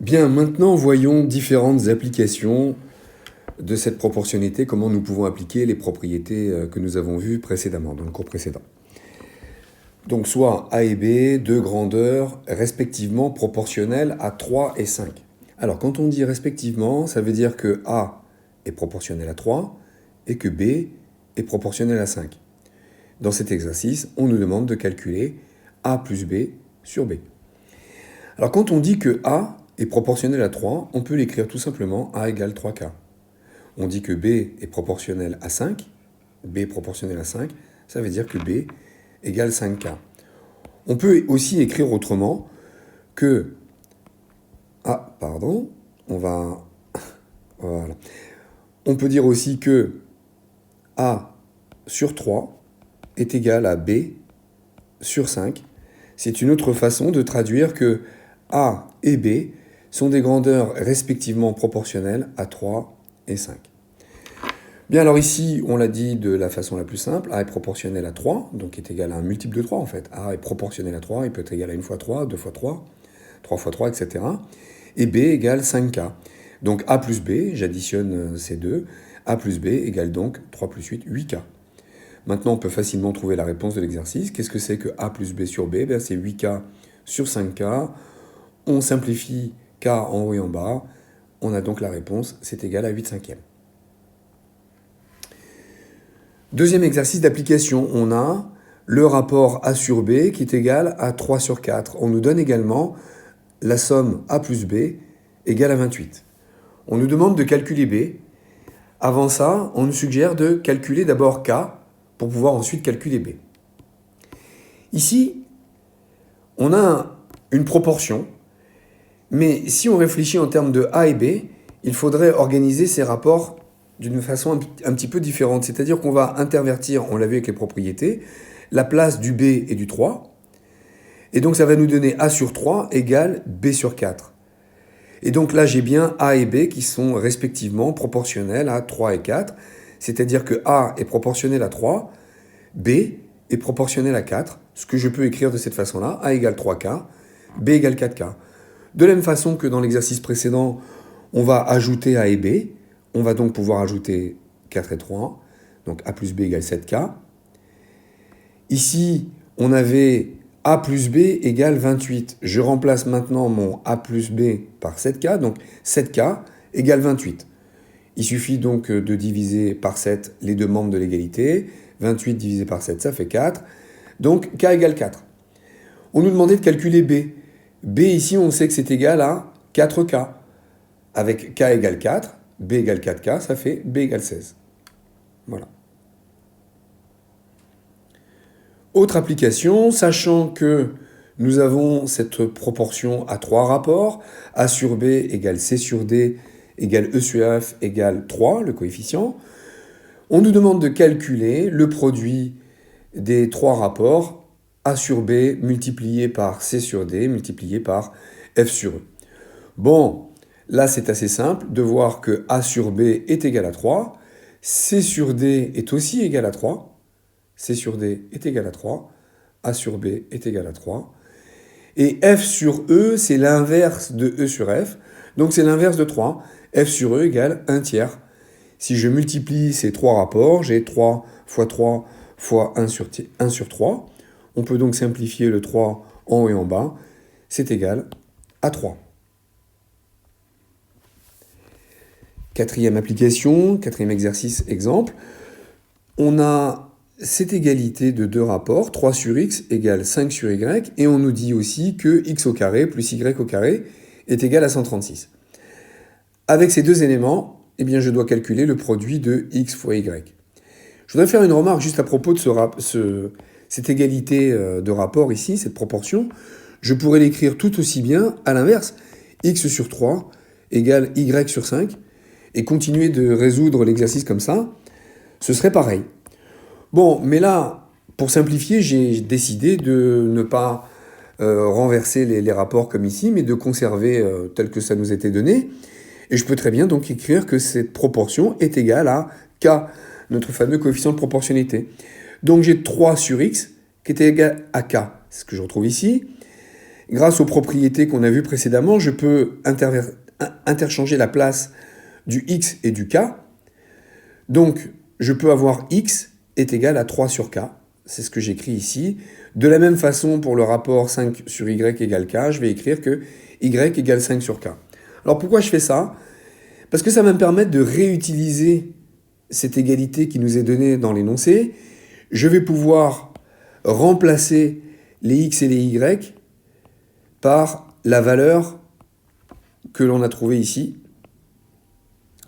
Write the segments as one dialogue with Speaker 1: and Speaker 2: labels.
Speaker 1: Bien, maintenant voyons différentes applications de cette proportionnalité, comment nous pouvons appliquer les propriétés que nous avons vues précédemment, dans le cours précédent. Donc soit A et B, deux grandeurs respectivement proportionnelles à 3 et 5. Alors quand on dit respectivement, ça veut dire que A est proportionnel à 3 et que B est proportionnel à 5. Dans cet exercice, on nous demande de calculer A plus B sur B. Alors quand on dit que A est proportionnel à 3, on peut l'écrire tout simplement A égale 3K. On dit que B est proportionnel à 5, B est proportionnel à 5, ça veut dire que B égale 5K. On peut aussi écrire autrement que... Ah, pardon, voilà. On peut dire aussi que A sur 3 est égal à B sur 5. C'est une autre façon de traduire que A et B sont des grandeurs respectivement proportionnelles à 3 et 5. Bien, alors ici, on l'a dit de la façon la plus simple, A est proportionnel à 3, donc est égal à un multiple de 3 en fait. A est proportionnel à 3, il peut être égal à 1 fois 3, 2 fois 3, 3 fois 3, etc. Et B égale 5K. Donc A plus B, j'additionne ces deux, A plus B égale donc 3 plus 8, 8K. Maintenant, on peut facilement trouver la réponse de l'exercice. Qu'est-ce que c'est que A plus B sur B? C'est 8K sur 5K. On simplifie K en haut et en bas. On a donc la réponse, c'est égal à 8 cinquièmes. Deuxième exercice d'application, on a le rapport A sur B qui est égal à 3 sur 4. On nous donne également la somme A plus B égale à 28. On nous demande de calculer B. Avant ça, on nous suggère de calculer d'abord K pour pouvoir ensuite calculer B. Ici, on a une proportion, mais si on réfléchit en termes de A et B, il faudrait organiser ces rapports d'une façon un petit peu différente. C'est-à-dire qu'on va intervertir, on l'a vu avec les propriétés, la place du B et du 3. Et donc ça va nous donner A sur 3 égale B sur 4. Et donc là, j'ai bien A et B qui sont respectivement proportionnels à 3 et 4. C'est-à-dire que A est proportionnel à 3, B est proportionnel à 4. Ce que je peux écrire de cette façon-là, A égale 3K, B égale 4K. De la même façon que dans l'exercice précédent, on va ajouter A et B. On va donc pouvoir ajouter 4 et 3. Donc A plus B égale 7K. Ici, on avait A plus B égale 28. Je remplace maintenant mon A plus B par 7K. Donc 7K égale 28. Il suffit donc de diviser par 7 les deux membres de l'égalité. 28 divisé par 7, ça fait 4. Donc K égale 4. On nous demandait de calculer B. B ici, on sait que c'est égal à 4K. Avec K égale 4, B égale 4K, ça fait B égale 16. Voilà. Autre application, sachant que nous avons cette proportion à 3 rapports, A sur B égale C sur D égale E sur F égale 3, le coefficient, on nous demande de calculer le produit des 3 rapports A sur B multiplié par C sur D multiplié par F sur E. Bon, là c'est assez simple de voir que A sur B est égal à 3, C sur D est aussi égal à 3, C sur D est égal à 3, A sur B est égal à 3, et F sur E c'est l'inverse de E sur F, donc c'est l'inverse de 3, F sur E égale 1 tiers. Si je multiplie ces 3 rapports, j'ai 3 fois 3 fois 1 sur 3. On peut donc simplifier le 3 en haut et en bas. C'est égal à 3. Quatrième application, quatrième exercice, exemple. On a cette égalité de deux rapports, 3 sur x égale 5 sur y, et on nous dit aussi que x au carré plus y au carré est égal à 136. Avec ces deux éléments, eh bien, je dois calculer le produit de x fois y. Je voudrais faire une remarque juste à propos de cette égalité de rapport ici, cette proportion. Je pourrais l'écrire tout aussi bien à l'inverse. X sur 3 égale y sur 5. Et continuer de résoudre l'exercice comme ça, ce serait pareil. Bon, mais là, pour simplifier, j'ai décidé de ne pas renverser les rapports comme ici, mais de conserver tel que ça nous était donné. Et je peux très bien donc écrire que cette proportion est égale à K, notre fameux coefficient de proportionnalité. Donc j'ai 3 sur x qui est égal à K, c'est ce que je retrouve ici. grâce aux propriétés qu'on a vues précédemment, je peux interchanger la place du x et du k. Donc, je peux avoir x est égal à 3 sur k. C'est ce que j'écris ici. De la même façon, pour le rapport 5 sur y égale k, je vais écrire que y égale 5 sur k. Alors pourquoi je fais ça? Parce que ça va me permettre de réutiliser cette égalité qui nous est donnée dans l'énoncé. Je vais pouvoir remplacer les x et les y par la valeur que l'on a trouvée ici.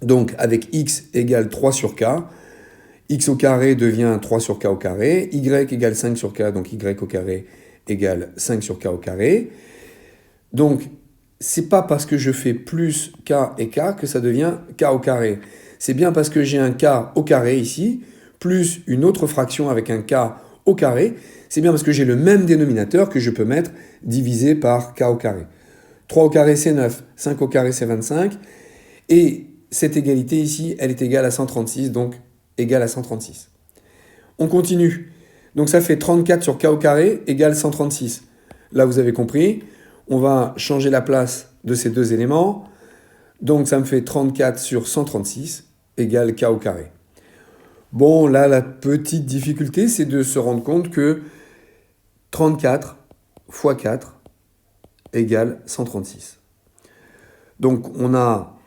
Speaker 1: Donc avec x égale 3 sur k, x au carré devient 3 sur k au carré, y égale 5 sur k, donc y au carré égale 5 sur k au carré. Donc, c'est pas parce que je fais plus k et k que ça devient k au carré. C'est bien parce que j'ai un k au carré ici, plus une autre fraction avec un k au carré. C'est bien parce que j'ai le même dénominateur que je peux mettre divisé par k au carré. 3 au carré, c'est 9. 5 au carré, c'est 25. Et cette égalité ici, elle est égale à 136, donc égale à 136. On continue. Donc ça fait 34 sur k au carré égale 136. Là, vous avez compris. On va changer la place de ces deux éléments. Donc ça me fait 34 sur 136 égale k au carré. Bon, là, la petite difficulté, c'est de se rendre compte que 34 fois 4 égale 136. Donc on a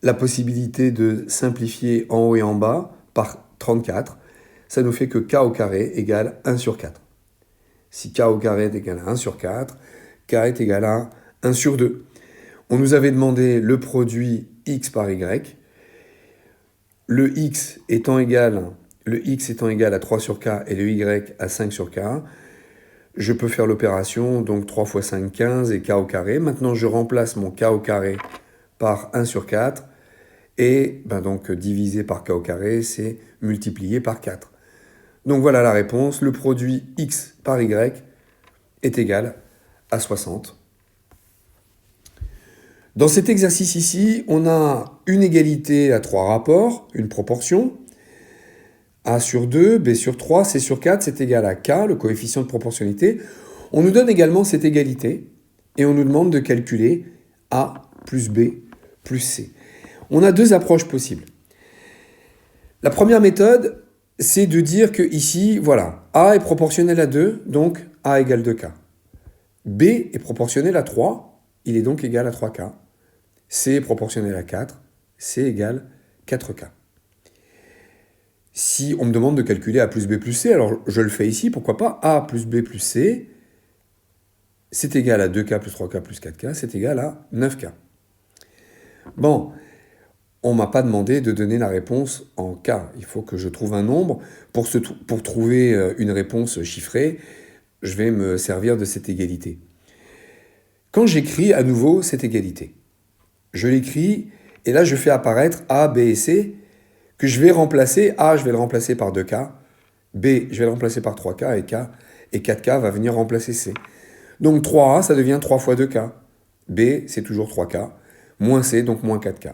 Speaker 1: la possibilité de simplifier en haut et en bas par 34. Ça nous fait que k au carré égale 1 sur 4. Si k au carré est égal à 1 sur 4, k est égal à 1 sur 2. On nous avait demandé le produit x par y. Le x étant égal à 3 sur k et le y à 5 sur k, je peux faire l'opération, donc 3 fois 5, 15 et k au carré. Maintenant, je remplace mon k au carré par 1 sur 4 et donc divisé par k au carré, c'est multiplié par 4. Donc voilà la réponse, le produit x par y est égal à 60. Dans cet exercice ici, on a une égalité à trois rapports, une proportion. A sur 2, B sur 3, C sur 4, c'est égal à K, le coefficient de proportionnalité. On nous donne également cette égalité et on nous demande de calculer A plus B plus C. On a deux approches possibles. La première méthode, c'est de dire que ici, voilà, A est proportionnel à 2, donc A égale 2K. B est proportionnel à 3, il est donc égal à 3K. C est proportionnel à 4, C égale 4K. Si on me demande de calculer A plus B plus C, alors je le fais ici, pourquoi pas A plus B plus C, c'est égal à 2K plus 3K plus 4K, c'est égal à 9K. Bon, on ne m'a pas demandé de donner la réponse en K. Il faut que je trouve un nombre. Pour trouver une réponse chiffrée, je vais me servir de cette égalité. Quand j'écris à nouveau cette égalité, je l'écris et là je fais apparaître A, B et C que je vais remplacer. A, je vais le remplacer par 2K. B, je vais le remplacer par 3K et 4K va venir remplacer C. Donc 3A, ça devient 3 fois 2K. B, c'est toujours 3K. Moins C, donc moins 4K.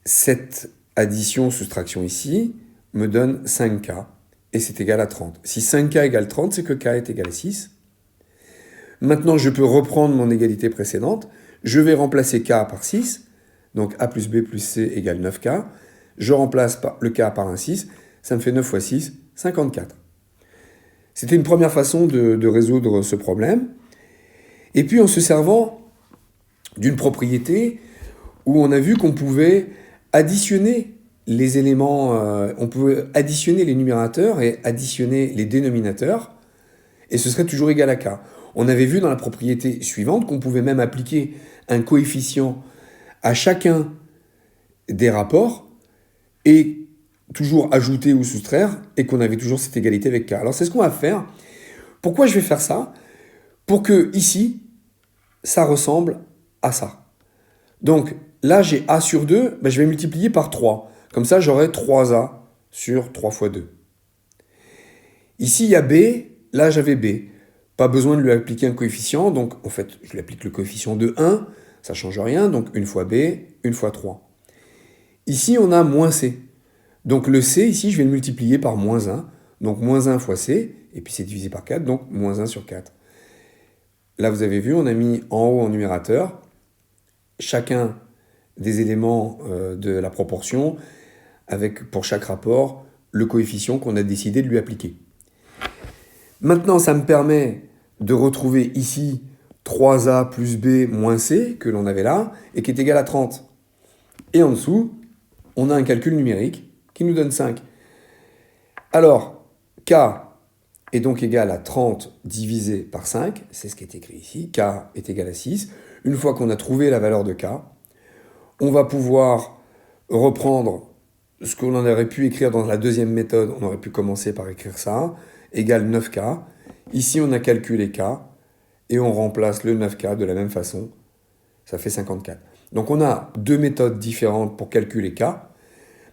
Speaker 1: Cette addition-soustraction ici me donne 5K et c'est égal à 30. Si 5K égale 30, c'est que K est égal à 6. Maintenant, je peux reprendre mon égalité précédente. Je vais remplacer K par 6. Donc A plus B plus C égale 9K. Je remplace le K par un 6. Ça me fait 9 fois 6, 54. C'était une première façon de résoudre ce problème. Et puis en se servant d'une propriété où on a vu qu'on pouvait additionner les éléments, on pouvait additionner les numérateurs et additionner les dénominateurs, et ce serait toujours égal à K. On avait vu dans la propriété suivante qu'on pouvait même appliquer un coefficient à chacun des rapports et toujours ajouter ou soustraire et qu'on avait toujours cette égalité avec K. Alors c'est ce qu'on va faire. Pourquoi je vais faire ça? Pour que ici, ça ressemble à ça. Donc là, j'ai A sur 2, je vais multiplier par 3. Comme ça, j'aurai 3A sur 3 fois 2. Ici, il y a B, là j'avais B. Pas besoin de lui appliquer un coefficient, donc en fait, je lui applique le coefficient de 1, ça ne change rien, donc une fois B, une fois 3. Ici, on a moins C. Donc le C, ici, je vais le multiplier par moins 1, donc moins 1 fois C, et puis c'est divisé par 4, donc moins 1 sur 4. Là, vous avez vu, on a mis en haut en numérateur chacun des éléments de la proportion avec, pour chaque rapport, le coefficient qu'on a décidé de lui appliquer. Maintenant, ça me permet de retrouver ici 3a plus b moins c, que l'on avait là, et qui est égal à 30. Et en dessous, on a un calcul numérique qui nous donne 5. Alors, k est donc égal à 30 divisé par 5, c'est ce qui est écrit ici, k est égal à 6. Une fois qu'on a trouvé la valeur de k, on va pouvoir reprendre ce qu'on en aurait pu écrire dans la deuxième méthode, on aurait pu commencer par écrire ça, égale 9k. Ici, on a calculé k, et on remplace le 9k de la même façon, ça fait 54. Donc on a deux méthodes différentes pour calculer k.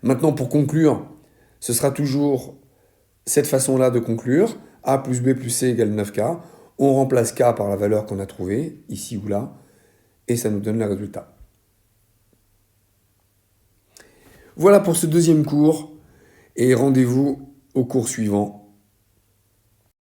Speaker 1: Maintenant, pour conclure, ce sera toujours cette façon-là de conclure, a plus b plus c égale 9k. On remplace k par la valeur qu'on a trouvée, ici ou là, et ça nous donne le résultat. Voilà pour ce deuxième cours, et rendez-vous au cours suivant.